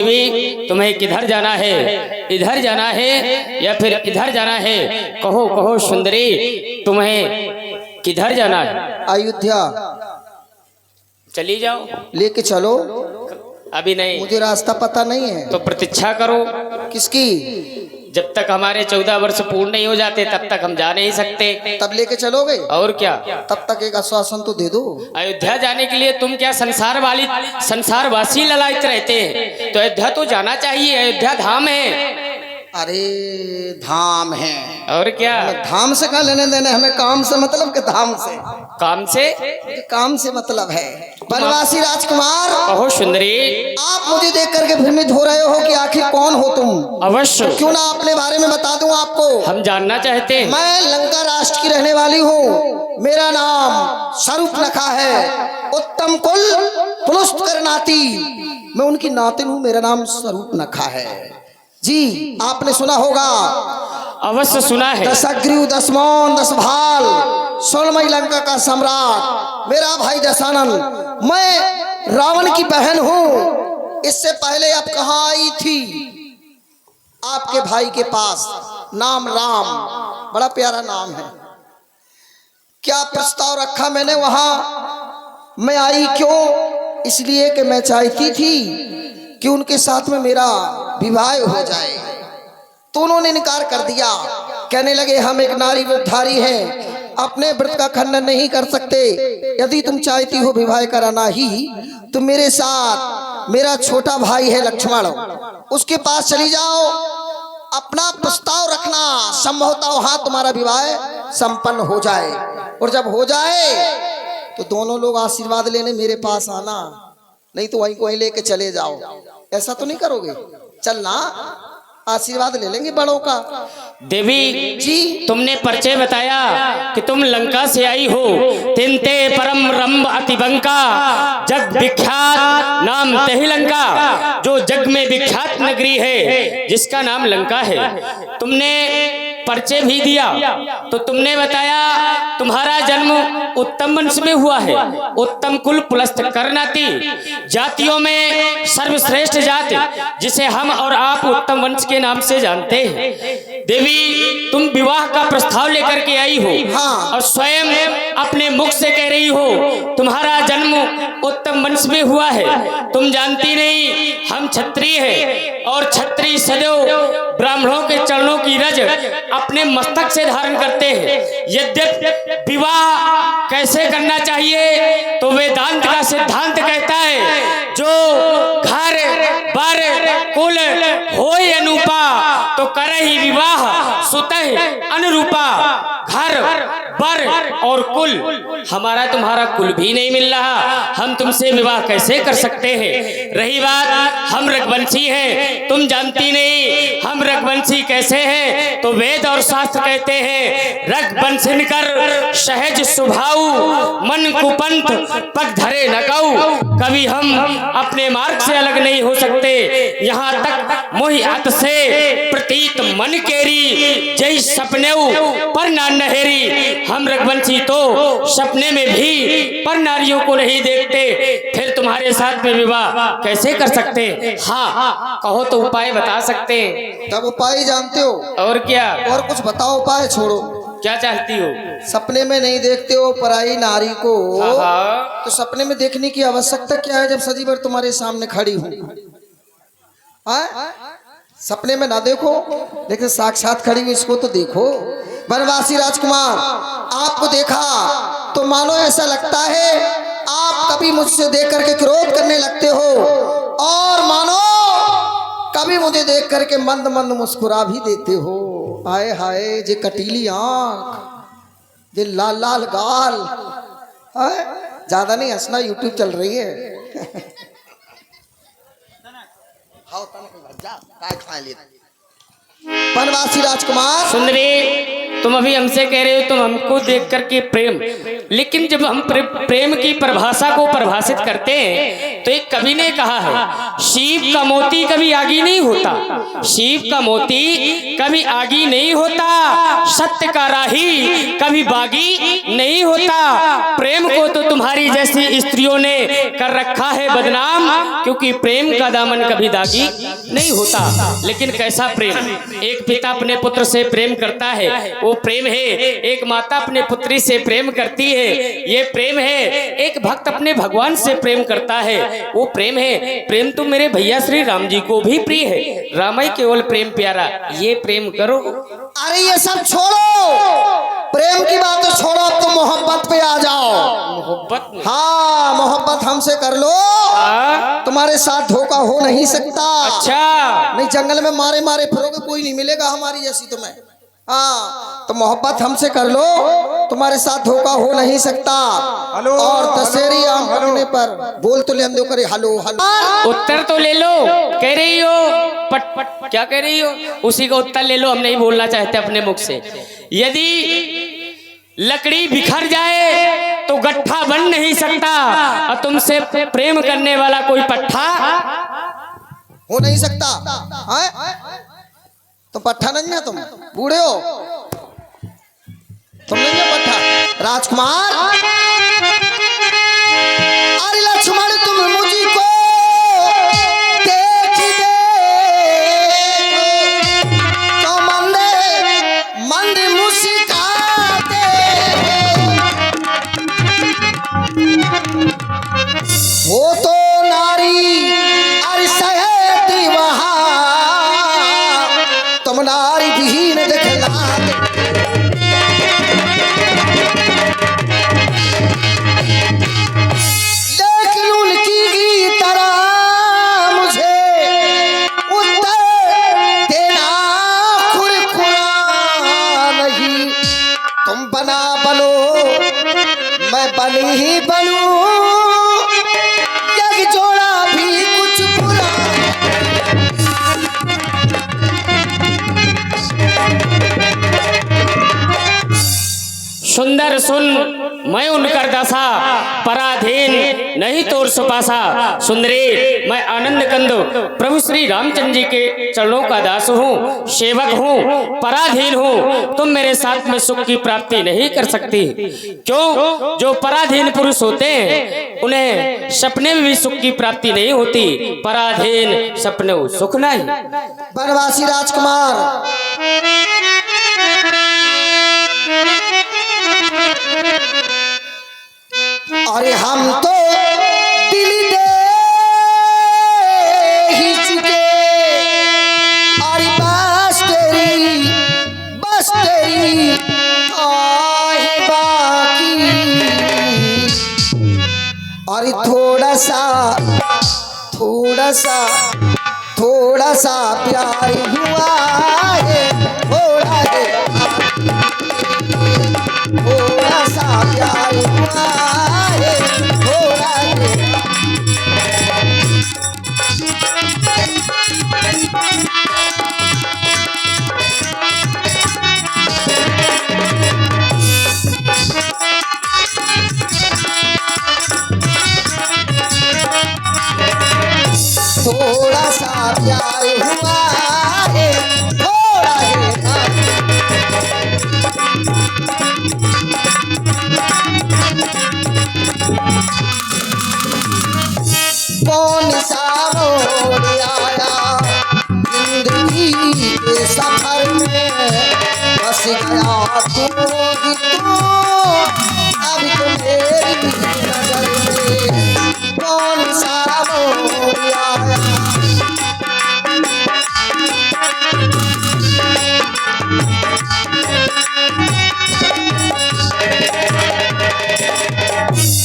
देवी तुम्हें किधर जाना है, इधर जाना है या फिर इधर जाना है? कहो कहो सुंदरी तुम्हें किधर जाना है? अयोध्या चली जाओ। लेके चलो। अभी नहीं, मुझे रास्ता पता नहीं है। तो प्रतीक्षा करो। किसकी? जब तक हमारे 14 वर्ष पूर्ण नहीं हो जाते तब तक हम जा नहीं सकते। तब लेके चलोगे? और क्या? तब तक एक आश्वासन तो दे दो। अयोध्या जाने के लिए तुम क्या संसारवासी ललायत रहते हैं? तो अयोध्या तो जाना चाहिए, अयोध्या धाम है। अरे धाम है और क्या? धाम से क्या लेने देने, हमें काम से मतलब के धाम से। काम से? काम से मतलब है। बनवासी राजकुमार, कहो सुंदरी, आप मुझे देख करके भ्रमित हो रहे हो कि आखिर कौन हो तुम? अवश्य। क्यों ना अपने बारे में बता दूं आपको। हम जानना चाहते हैं। मैं लंका राष्ट्र की रहने वाली हूँ। मेरा नाम शरूपनखा है। उत्तम कुल पुलुस्त करनाती, मैं उनकी नातिन हूँ। मेरा नाम शरूपनखा है जी। आपने सुना होगा। अवश्य सुना है। 10 अग्रीव 10 मौन 10 भाल, सोलमई लंका का सम्राट मेरा भाई दशानन। मैं रावण की बहन हूँ। इससे पहले आप कहाँ आई थी? आपके भाई के पास। नाम राम, बड़ा प्यारा नाम है। क्या प्रस्ताव रखा मैंने वहां? मैं आई क्यों? इसलिए कि मैं चाहती थी कि उनके साथ में मेरा विवाह हो जाए। तो उन्होंने इनकार कर दिया। कहने लगे हम एक नारी व्रतधारी हैं, अपने व्रत का खंडन नहीं कर सकते। यदि तुम चाहती हो विवाह कराना ही तो मेरे साथ मेरा छोटा भाई है लक्ष्मण, उसके पास चली जाओ, अपना प्रस्ताव रखना। संभवतः वहां तुम्हारा विवाह संपन्न हो जाए। और जब हो जाए तो दोनों लोग आशीर्वाद लेने मेरे पास आना, नहीं तो वहीं को वहीं लेके चले जाओ। ऐसा तो नहीं करोगे? चलना, आशीर्वाद ले लेंगे बड़ों का। देवी जी, तुमने परिचय बताया कि तुम लंका से आई हो। तिनते परम रंभ अतिबंका, जग विख्यात नाम तही लंका। जो जग में विख्यात नगरी है, जिसका नाम लंका है। तुमने परिचय भी दिया तो तुमने बताया तुम्हारा जन्म उत्तम वंश में हुआ है। उत्तम कुल पुलस्त करनाती, जातियों में सर्वश्रेष्ठ जाति जिसे हम और आप उत्तम वंश के नाम से जानते हैं। देवी तुम विवाह का प्रस्ताव लेकर के आई हो। हाँ। और स्वयं अपने मुख से कह रही हो तुम्हारा जन्म उत्तम वंश में हुआ है। तुम जानती नहीं हम क्षत्रिय हैं और क्षत्रिय सदैव ब्राह्मणों के चरणों की रज अपने मस्तक से धारण करते हैं। यद्यपि विवाह कैसे करना चाहिए तो वेदांत का सिद्धांत कहता है जो घर बर कुल होय अनुपा तो करहि विवाह सुतहि अनुरूपा। घर बर और कुल, हमारा तुम्हारा कुल भी नहीं मिल रहा, हम तुमसे विवाह कैसे कर सकते हैं? रही बात हम रघुवंशी हैं, तुम जानती नहीं हम रघुवंशी कैसे हैं। तो वेद और शास्त्र कहते हैं रघुवंशन कर सहज स्वभाव, मन कुपंथ पग धरे न कऊ। कभी हम अपने मार्ग से अलग नहीं हो सकते। यहाँ तक मोहि अत से प्रतीत मन केरी, जय सपने पर ना नहेरी। हम रघुवंशी तो सपने में भी पर नारियों को नहीं देखते, फिर तुम्हारे साथ में विवाह कैसे कर सकते? हाँ कहो तो उपाय बता सकते। तब उपाय जानते हो? और क्या? और कुछ बताओ, उपाय छोड़ो। क्या चाहती हो? सपने में नहीं देखते हो पराई नारी को, हाँ। तो सपने में देखने की आवश्यकता क्या है जब सजीवर तुम्हारे सामने खड़ी हूँ? सपने में ना देखो, लेकिन साक्षात खड़ी हुई इसको तो देखो। बनवासी राजकुमार, आपको देखा तो मानो ऐसा लगता है आप कभी मुझसे देख करके क्रोध करने लगते हो, और मानो कभी मुझे देख करके मंद मंद मुस्कुरा भी देते हो। हाय हाय, जे कटीली आंख, जे लाल लाल गाल। ज्यादा नहीं हंसना, यूट्यूब चल रही है। बनवासी राजकुमार, सुंदरी तुम अभी हमसे कह रहे हो तुम हमको देख करके प्रेम लेकिन जब हम प्रेम की परिभाषा को परिभाषित करते हैं तो एक कवि ने कहा है, सीप का मोती कभी आगी नहीं होता, सीप का मोती कभी आगी नहीं होता, सत्य का राही कभी बागी नहीं होता। प्रेम को तो तुम्हारी जैसी स्त्रियों ने कर रखा है बदनाम, क्योंकि प्रेम का दामन कभी दागी नहीं होता। लेकिन कैसा प्रेम, एक पिता अपने पुत्र से प्रेम करता है, वो प्रेम है। एक माता अपने पुत्री से प्रेम करती है, ये प्रेम है। एक भक्त अपने भगवान से प्रेम करता है, वो प्रेम है। प्रेम तो मेरे भैया श्री राम जी को भी प्रिय है, रामाई केवल प्रेम प्यारा, ये प्रेम करो। अरे ये सब छोड़ो, प्रेम की बात तो छोड़ो, अब तो मोहब्बत पे आ जाओ। मोहब्बत, हाँ मोहब्बत हमसे कर लो, तुम्हारे साथ धोखा हो नहीं सकता। अच्छा, नहीं जंगल में मारे मारे फिरोगे, कोई नहीं मिलेगा हमारी जैसी तुम्हें। हाँ तो मोहब्बत हमसे कर लो, तुम्हारे साथ धोखा हो नहीं सकता। हेलो, और दशहरी आम पकने पर बोल तो ले हम दो करे हेलो हेलो, उत्तर तो ले लो। कह रही हो पट पट, क्या कह रही हो, उसी का उत्तर ले लो, हम नहीं बोलना चाहते अपने मुख से। यदि लकड़ी बिखर जाए तो गट्ठा बन नहीं सकता, और तुमसे प्रेम करने वाला कोई पट्ठा हो नहीं सकता। तो पट्ठा नहीं है, तुम बूढ़े हो, तुम नहीं हो पट्ठा। राजकुमार, अरे लक्ष्मण तुम मुझको देख तो मंद मुस्कुराते, वो तो नारी अरे सहती वहाँ, तुम नारी विहीन दिखलाते। लेकिन उनकी तरह मुझे उत्तर देना खुरखुरा नहीं। तुम बना बनो, मैं बनी ही बनूं, एक जोड़ा भी कुछ बुरा। सुंदर सुन मैं उनकर दशा, पराधीन नहीं तोर सुपासा। सुंदरी मैं आनंद कंद प्रभु श्री रामचंद्र जी के चरणों का दास हूँ, सेवक हूँ, पराधीन हूँ। तुम मेरे साथ में सुख की प्राप्ति नहीं कर सकती। क्यों? जो पराधीन पुरुष होते हैं उन्हें सपने में भी सुख की प्राप्ति नहीं होती, पराधीन सपने सुख नहीं। बनवासी राजकुमार, अरे हम तो दिल दे ही चुके, अरे बस तेरी आहे बाकी। अरे थोड़ा सा प्यार हुआ है, थोड़ा सा प्यार हुआ है, थोड़ा है। थोड़ा सा प्यार हुआ है, थोड़ा है। कौन सा मोड़ आया जिंदगी के सफर में, बस गया तू ही तू अब तो मेरी नजर में। कौन सा मोड़ आया,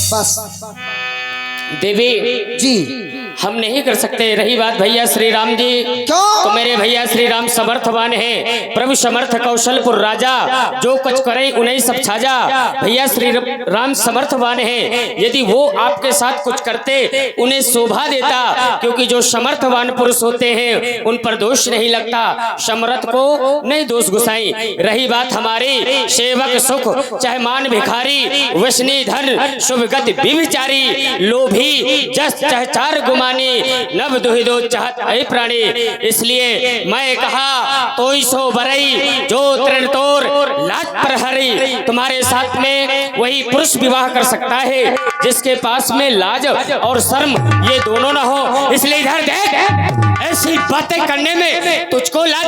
बस देवी जी हम नहीं कर सकते। रही बात भैया श्री राम जी, क्यों? तो मेरे भैया श्री राम समर्थवान है, प्रभु समर्थ कौशलपुर राजा, जो कुछ करे उन्हें सब छाजा। भैया श्री राम समर्थवान है, यदि वो आपके साथ कुछ करते उन्हें शोभा देता, क्योंकि जो समर्थवान पुरुष होते हैं उन पर दोष नहीं लगता, समर्थ को नहीं दोष गुसाई। रही बात हमारी सेवक सुख चाहे मान भिखारी, वसनी धन शुभ गति विचारी, लोभी जस चाहे चार गुमानी, नव दुहिदो चाहत है प्राणी। इसलिए मैं कहा तो सो बरई जो तृण तोर लाज पर हरी। तुम्हारे साथ में वही पुरुष विवाह कर सकता है जिसके पास में लाज और शर्म ये दोनों ना हो। इसलिए इधर देख, ऐसी बातें करने में तुझको लाज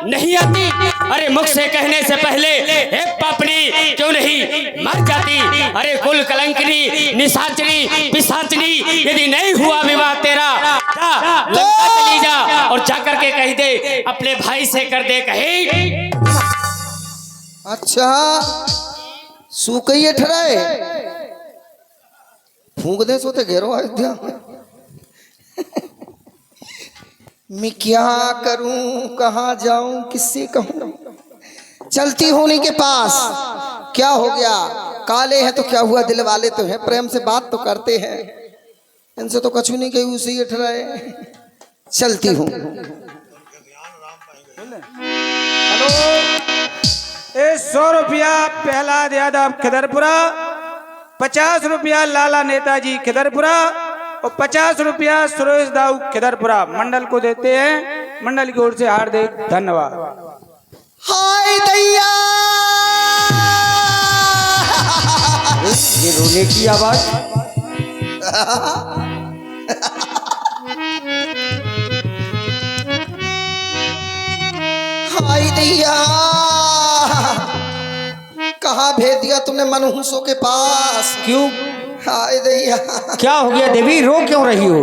नहीं आती? अरे मुख से कहने से पहले हे पापनी क्यों नहीं मर जाती? अरे कुल कलंकनी निशाचनी पिशाचनी, यदि नहीं हुआ विवाह तेरा जा लंका चली जा और जाकर के कह दे अपने भाई से कर दे कहे। अच्छा सूकैये ठहराए फूंक दे सोते घेरो अयोध्या। मैं क्या करूं, कहाँ जाऊं, किससे कहूं? चलती होने के पास क्या हो गया? काले हैं तो क्या हुआ, दिल वाले तो हैं, प्रेम से बात तो करते हैं, इनसे तो कछु नहीं कही, उसे ये ठहराए। चलती हूँ। हेलो, 100 रुपया प्रहलाद यादव खिदरपुरा, 50 रुपया लाला नेताजी खिदरपुरा और 50 रुपया सुरेश दाऊ खिदरपुरा मंडल को देते हैं। मंडल की ओर से हार्दिक धन्यवाद। हाय दैया, ये रोने की आवाज। हाय दैया, कहाँ भेज दिया तुमने मनहूसों के पास? क्यों, हाय दैया, क्या हो गया देवी, रो क्यों रही हो?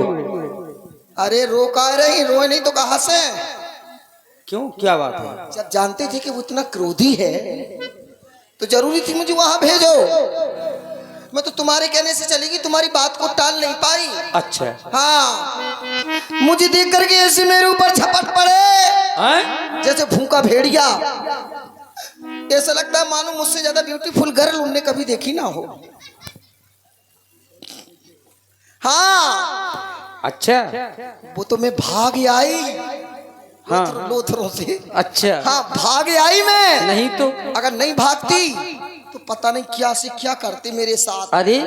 अरे रो का रही, रोए नहीं तो कहाँ से? क्यों, क्या बात है? जब जानते थे कि वो इतना क्रोधी है तो जरूरी थी मुझे वहां भेजो। मैं तो तुम्हारे कहने से चलेगी, तुम्हारी बात को टाल नहीं पाई। अच्छा, हाँ, मुझे देख करके ऐसे मेरे ऊपर झपट पड़े जैसे भूखा भेड़िया। ऐसा लगता है मानो मुझसे ज्यादा ब्यूटीफुल गर्ल उनने कभी देखी ना हो। हाँ, अच्छा, वो तो मैं भाग आई, हाँ, लोथरों से। अच्छा, हाँ, भाग आई मैं, नहीं तो अगर नहीं भागती तो पता नहीं क्या से क्या करते मेरे साथ। अरे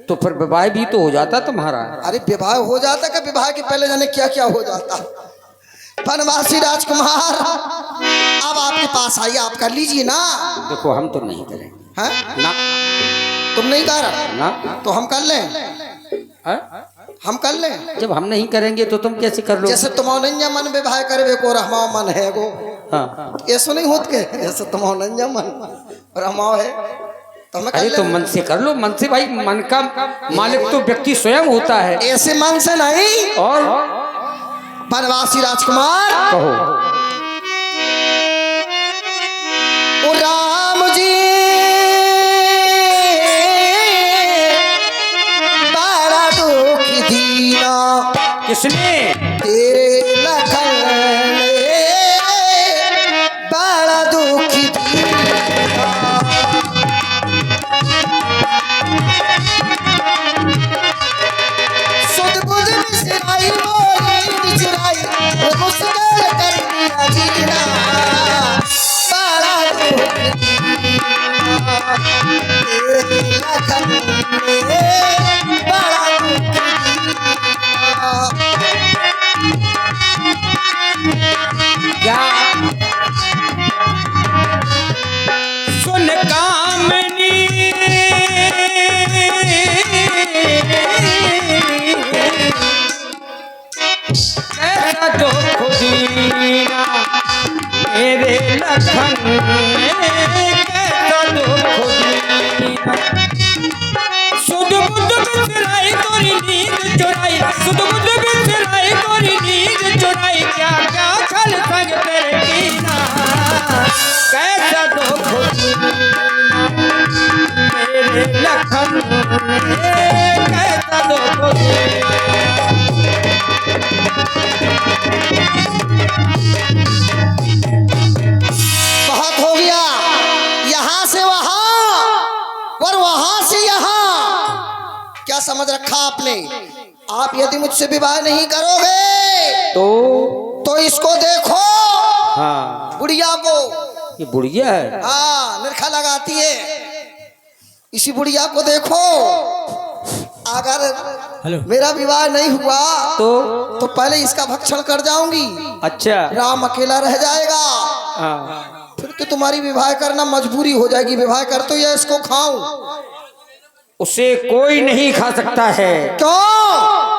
तो फिर विवाह भी तो हो जाता तुम्हारा। अरे विवाह हो जाता का, विवाह के पहले जाने क्या क्या हो जाता। बनवासी राजकुमार अब आपके पास आई, आप कर लीजिए ना। देखो हम तो नहीं करेंगे। हैं? ना, तुम नहीं कर ना, तो हम कर लें, है? हम कर लें। जब हम नहीं करेंगे तो तुम कैसे कर लो? जैसे तुमौनंजा मन विवाह करे को रहमा मन है गो, हाँ, ऐसा नहीं होत के? जैसे तुमौनंजा मन रहमा है तो हमें कर अरे तो लें। मन से कर लो, मन से भाई, मन का मालिक तो व्यक्ति स्वयं होता है। ऐसे मन से नहीं। और बनवासी राजकुमार कहो। ओ राम जी बड़ा दुख दीना किसने? तेरे लखन ने बड़ा दुख दीना। सुध बुध बिसराई मोरी बिचराई, मुस्कुरा कर दिया जीना बड़ा दुख दीना। तेरे लखन ने बड़ा दुख दीना। क्या सुन कामनी, कैसा दुख दीना मेरे लखन में, कैसा दुख दीना। सुध बुध बिसराई तोरी नींद चुराई, सुध बुध बिसराई तोरी नींद चुराई, क्या क्या छल संग तेरे कीना, कैसा दुख दीना मेरे लखन में, कैसा दुख दीना। आपने। आप यदि मुझसे विवाह नहीं करोगे तो इसको देखो, हाँ बुढ़िया को। ये बुढ़िया है। हाँ, निरखा लगाती है। इसी बुढ़िया को देखो, अगर मेरा विवाह नहीं हुआ तो पहले इसका भक्षण कर जाऊंगी। अच्छा। राम अकेला रह जाएगा, हाँ। फिर तो तुम्हारी विवाह करना मजबूरी हो जाएगी। विवाह कर तो या इसको खाऊं? उसे कोई नहीं खा सकता है। क्यों?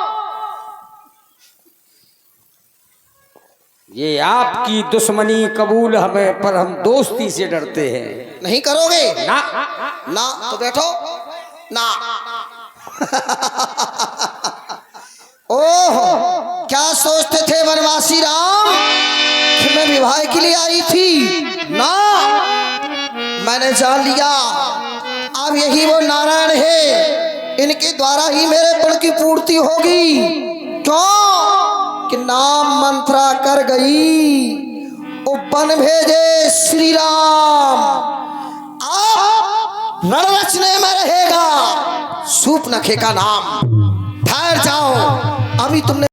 ये आपकी दुश्मनी कबूल हमें, पर हम दोस्ती से डरते हैं। नहीं करोगे ना ना तो बैठो ना। ओह, क्या सोचते थे वनवासी राम कि मैं विवाह के लिए आई थी? ना, मैंने जान लिया अब यही वो नारायण है, इनके द्वारा ही मेरे कुल की पूर्ति होगी। क्यों कि नाम मंत्रा कर गई, उपन भेजे श्री राम। आप रण रचने में रहेगा सूपनखे का नाम। ठहर जाओ, अभी तुमने